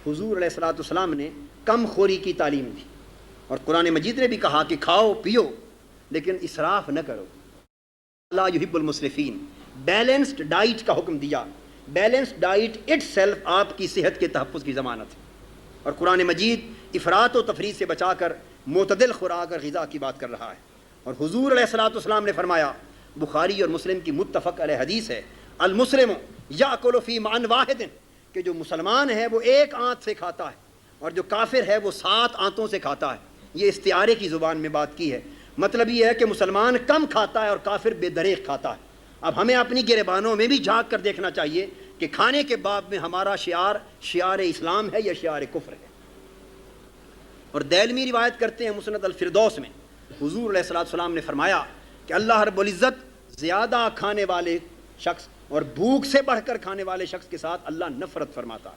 حضور علیہ الصلوۃ والسلام نے کم خوری کی تعلیم دی، اور قرآن مجید نے بھی کہا کہ کھاؤ پیو لیکن اسراف نہ کرو، لا یحب المسرفین، بیلنسڈ ڈائٹ کا حکم دیا۔ بیلنسڈ ڈائٹ اٹ سیلف آپ کی صحت کے تحفظ کی ضمانت ہے، اور قرآن مجید افراط و تفریط سے بچا کر معتدل خوراک اور غذا کی بات کر رہا ہے۔ اور حضور علیہ الصلوۃ والسلام نے فرمایا، بخاری اور مسلم کی متفق علیہ حدیث ہے، المسلم یاکل فی معن واحد، کہ جو مسلمان ہے وہ ایک آنت سے کھاتا ہے اور جو کافر ہے وہ 7 آنتوں سے کھاتا ہے۔ یہ استعارے کی زبان میں بات کی ہے، مطلب یہ ہے کہ مسلمان کم کھاتا ہے اور کافر بے دریغ کھاتا ہے۔ اب ہمیں اپنی گریبانوں میں بھی جھانک کر دیکھنا چاہیے کہ کھانے کے باب میں ہمارا شعار اسلام ہے یا شعار کفر ہے۔ اور دیلمی روایت کرتے ہیں مسند الفردوس میں، حضور علیہ الصلوۃ والسلام نے فرمایا کہ اللہ رب العزت زیادہ کھانے والے شخص اور بھوک سے بڑھ کر کھانے والے شخص کے ساتھ اللہ نفرت فرماتا ہے۔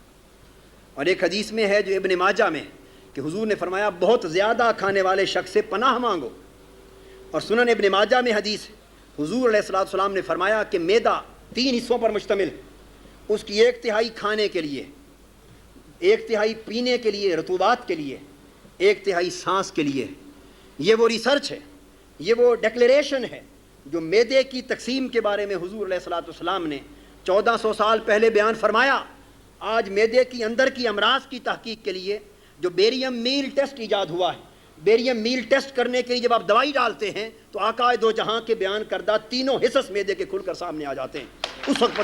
اور ایک حدیث میں ہے جو ابن ماجہ میں کہ حضور نے فرمایا بہت زیادہ کھانے والے شخص سے پناہ مانگو۔ اور سنن ابن ماجہ میں حدیث حضور علیہ الصلوۃ والسلام نے فرمایا کہ معدہ 3 حصوں پر مشتمل، اس کی 1/3 کھانے کے لیے، 1/3 پینے کے لیے رطوبات کے لیے، 1/3 سانس کے لیے۔ یہ وہ ریسرچ ہے، یہ وہ ڈکلیریشن ہے جو معدے کی تقسیم کے بارے میں حضور علیہ الصلوۃ والسلام نے 1400 سال پہلے بیان فرمایا۔ آج معدے کی اندر کی امراض کی تحقیق کے لیے جو بیریم میل ٹیسٹ ایجاد ہوا ہے، بیریم میل ٹیسٹ کرنے کے لیے جب آپ دوائی ڈالتے ہیں تو آقا دو جہاں کے بیان کردہ تینوں حصص معدے کے کھل کر سامنے آ جاتے ہیں، اس وقت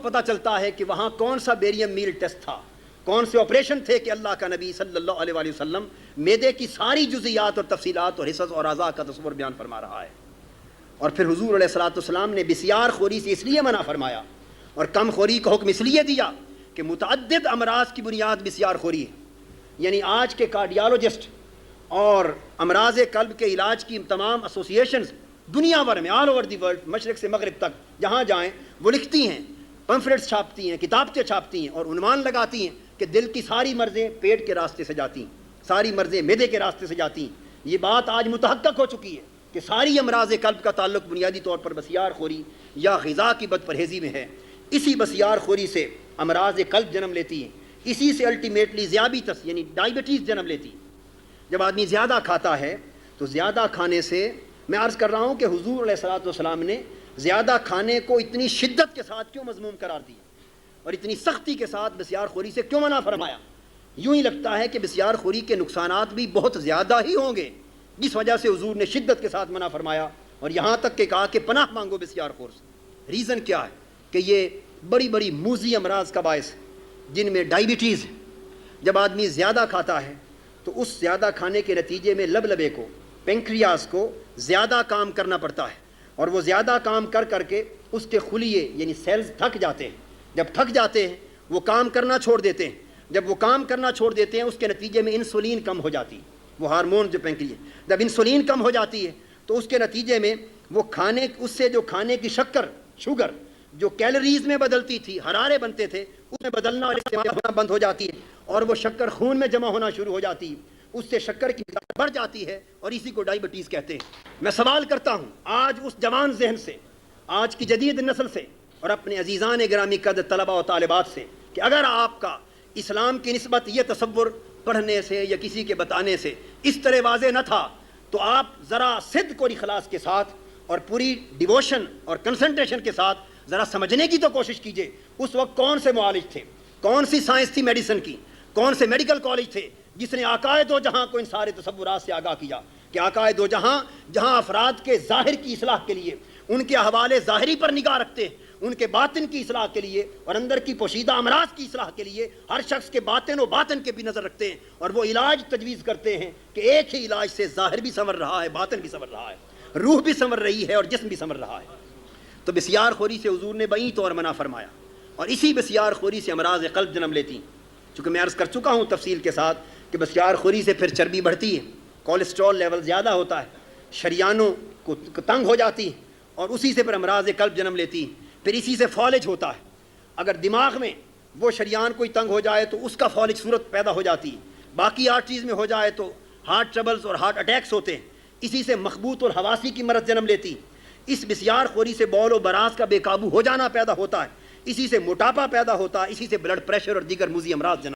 پتہ چلتا ہے کہ وہاں کون سا بیریم میل ٹیسٹ تھا، کون سے آپریشن تھے کہ اللہ کا نبی صلی اللہ علیہ وآلہ وسلم معدے کی ساری جزیات اور تفصیلات اور حصص اور اعضاء کا تصور بیان فرما رہا ہے۔ اور پھر حضور علیہ الصلوۃ والسلام نے بسیار خوری سے اس لیے منع فرمایا اور کم خوری کا حکم اس لیے دیا کہ متعدد امراض کی بنیاد بسیار خوری ہے۔ یعنی آج کے کارڈیالوجسٹ اور امراض قلب کے علاج کی تمام ایسوسیشنز دنیا بھر میں آل اوور دی ورلڈ، مشرق سے مغرب تک جہاں جائیں وہ لکھتی ہیں، پمفلیٹس چھاپتی ہیں، کتابیں چھاپتی ہیں اور عنوان لگاتی ہیں کہ دل کی ساری مرضیں پیٹ کے راستے سے جاتی ہیں، ساری مرضیں معدے کے راستے سے جاتی ہیں۔ یہ بات آج متحقق ہو چکی ہے کہ ساری امراض قلب کا تعلق بنیادی طور پر بسیار خوری یا غذا کی بد پرہیزی میں ہے۔ اسی بسیار خوری سے امراض قلب جنم لیتی ہیں، اسی سے الٹیمیٹلی ذیابیطس یعنی ڈائبٹیز جنم لیتی ہے۔ جب آدمی زیادہ کھاتا ہے تو زیادہ کھانے سے، میں عرض کر رہا ہوں کہ حضور علیہ الصلوۃ والسلام نے زیادہ کھانے کو اتنی شدت کے ساتھ کیوں مذموم قرار دیا اور اتنی سختی کے ساتھ بسیار خوری سے کیوں منع فرمایا؟ یوں ہی لگتا ہے کہ بسیار خوری کے نقصانات بھی بہت زیادہ ہی ہوں گے، جس وجہ سے حضور نے شدت کے ساتھ منع فرمایا اور یہاں تک کہ کہا کہ پناہ مانگو بسیار خور سے۔ ریزن کیا ہے کہ یہ بڑی بڑی موذی امراض کا باعث ہے، جن میں ڈائبٹیز ہے۔ جب آدمی زیادہ کھاتا ہے تو اس زیادہ کھانے کے نتیجے میں لبلبے کو، پینکریاس کو زیادہ کام کرنا پڑتا ہے، اور وہ زیادہ کام کر کر کے اس کے خلیے یعنی سیلز تھک جاتے ہیں۔ جب تھک جاتے ہیں وہ کام کرنا چھوڑ دیتے ہیں، جب وہ کام کرنا چھوڑ دیتے ہیں اس کے نتیجے میں انسولین کم ہو جاتی ہے، وہ ہارمون جو پینکریاس، جب انسولین کم ہو جاتی ہے تو اس کے نتیجے میں وہ اس سے جو کھانے کی شوگر جو کیلوریز میں بدلتی تھی، حرارے بنتے تھے، اس میں بدلنا اور استعمال ہونا بند ہو جاتی ہے اور وہ شکر خون میں جمع ہونا شروع ہو جاتی ہے، اس سے شکر کی مقدار بڑھ جاتی ہے اور اسی کو ڈائبٹیز کہتے ہیں۔ میں سوال کرتا ہوں آج اس جوان ذہن سے، آج کی جدید نسل سے اور اپنے عزیزان گرامی قدر طلباء و طالبات سے کہ اگر آپ کا اسلام کی نسبت یہ تصور پڑھنے سے یا کسی کے بتانے سے اس طرح واضح نہ تھا تو آپ ذرا صدق اور اخلاص کے ساتھ اور پوری ڈیووشن اور کنسنٹریشن کے ساتھ ذرا سمجھنے کی تو کوشش کیجئے اس وقت کون سے معالج تھے، کون سی سائنس تھی میڈیسن کی، کون سے میڈیکل کالج تھے جس نے آقائے دو جہاں کو ان سارے تصورات سے آگاہ کیا کہ آقائے دو جہاں جہاں افراد کے ظاہر کی اصلاح کے لیے ان کے احوال ظاہری پر نگاہ رکھتے ہیں، ان کے باطن کی اصلاح کے لیے اور اندر کی پوشیدہ امراض کی اصلاح کے لیے ہر شخص کے باطن و باطن کے بھی نظر رکھتے ہیں اور وہ علاج تجویز کرتے ہیں کہ ایک ہی علاج سے ظاہر بھی سنور رہا ہے، باطن بھی سنور رہا ہے، روح بھی سنور رہی ہے اور جسم بھی سنور رہا ہے۔ تو بسیار خوری سے حضور نے بعید طور منع فرمایا اور اسی بسیار خوری سے امراض قلب جنم لیتی ہیں۔ چونکہ میں عرض کر چکا ہوں تفصیل کے ساتھ کہ بسیار خوری سے پھر چربی بڑھتی ہے، کولیسٹرول لیول زیادہ ہوتا ہے، شریانوں کو تنگ ہو جاتی ہے اور اسی سے پھر امراض قلب جنم لیتی ہے، پھر اسی سے فالج ہوتا ہے۔ اگر دماغ میں وہ شریان کوئی تنگ ہو جائے تو اس کا فالج صورت پیدا ہو جاتی ہے، باقی آرٹریز میں ہو جائے تو ہارٹ ٹربلز اور ہارٹ اٹیکس ہوتے ہیں، اسی سے مخبوط اور حواسی کی مرض جنم لیتی ہے۔ اس بسیار خوری سے بول و براز کا بے قابو ہو جانا پیدا ہوتا ہے، اسی سے موٹاپا پیدا ہوتا، اسی سے بلڈ پریشر اور دیگر موذی امراض جناب